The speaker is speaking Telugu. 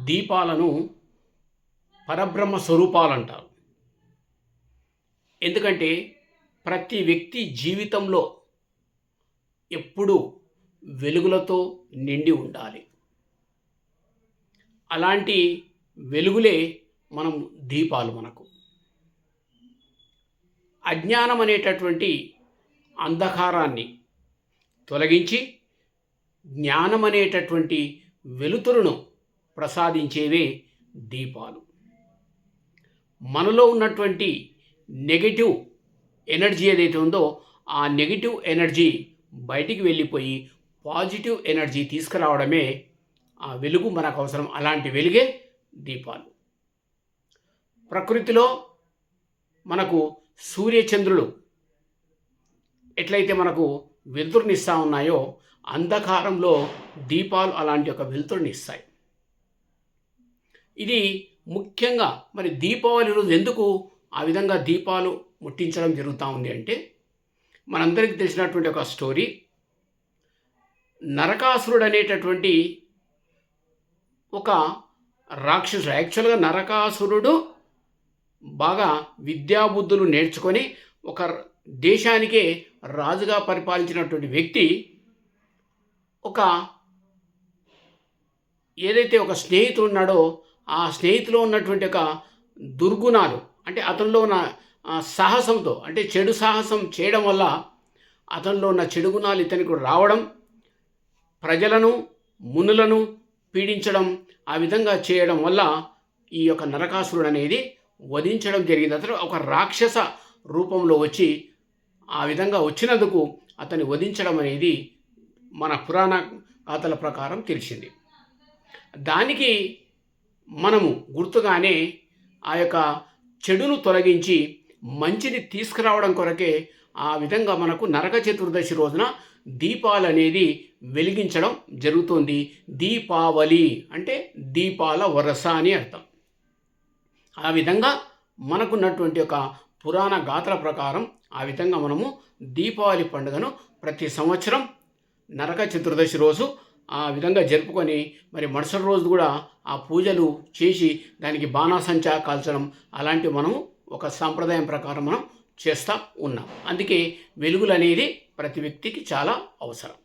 దీపాలను పరబ్రహ్మ స్వరూపాలంటారు. ఎందుకంటే ప్రతి వ్యక్తి జీవితంలో ఎప్పుడూ వెలుగులతో నిండి ఉండాలి. అలాంటి వెలుగులే దీపాలు. మనకు అజ్ఞానం అనేటటువంటి అంధకారాన్ని తొలగించి జ్ఞానం అనేటటువంటి వెలుతురును ప్రసాదించేవే దీపాలు. మనలో ఉన్నటువంటి నెగటివ్ ఎనర్జీ ఏదైతే ఉందో ఆ నెగటివ్ ఎనర్జీ బయటికి వెళ్ళిపోయి పాజిటివ్ ఎనర్జీ తీసుకురావడమే ఆ వెలుగు మనకు అవసరం. అలాంటి వెలుగే దీపాలు. ప్రకృతిలో మనకు సూర్యచంద్రులు ఎట్లయితే మనకు వెలుతురునిస్తూ ఉన్నాయో అంధకారంలో దీపాలు అలాంటి ఒక వెలుతురునిస్తాయి. ఇది ముఖ్యంగా దీపావళి రోజు ఎందుకు ఆ విధంగా దీపాలు ముట్టించడం జరుగుతూ ఉంది అంటే, మనందరికీ తెలిసినటువంటి ఒక స్టోరీ. నరకాసురుడు అనేటటువంటి ఒక రాక్షసుడు. యాక్చువల్గా నరకాసురుడు బాగా విద్యాబుద్ధులు నేర్చుకొని ఒక దేశానికే రాజుగా పరిపాలించినటువంటి వ్యక్తి ఏదైతే ఒక స్నేహితుడు ఉన్నాడో ఆ స్నేహితులో ఉన్నటువంటి ఒక దుర్గుణాలు, అంటే అతనిలో ఉన్న సాహసంతో, అంటే చెడు సాహసం చేయడం వల్ల అతనిలో ఉన్న చెడు గుణాలు ఇతనికి రావడం, ప్రజలను మునులను పీడించడం, ఆ విధంగా చేయడం వల్ల ఈ యొక్క నరకాసురుడు అనేది వధించడం జరిగింది. అతను ఒక రాక్షస రూపంలో వచ్చి ఆ విధంగా వచ్చినందుకు అతన్ని వధించడం అనేది మన పురాణ గాథల ప్రకారం తెలిసింది. దానికి మనము గుర్తుగానే ఆ యొక్క చెడును తొలగించి మంచిని తీసుకురావడం కొరకే ఆ విధంగా మనకు నరక చతుర్దశి రోజున దీపాలు అనేది వెలిగించడం జరుగుతుంది. దీపావళి అంటే దీపాల వరస అని అర్థం. ఆ విధంగా మనకున్నటువంటి ఒక పురాణ గాథల ప్రకారం ఆ విధంగా మనము దీపావళి పండుగను ప్రతి సంవత్సరం నరక చతుర్దశి రోజు ఆ విధంగా జరుపుకొని మరుసటి రోజు కూడా ఆ పూజలు చేసి దానికి బాణాసంచా కాల్చడం అలాంటివి మనము ఒక సాంప్రదాయం ప్రకారం మనం చేస్తూ ఉన్నాం. అందుకే వెలుగులు అనేది ప్రతి వ్యక్తికి చాలా అవసరం.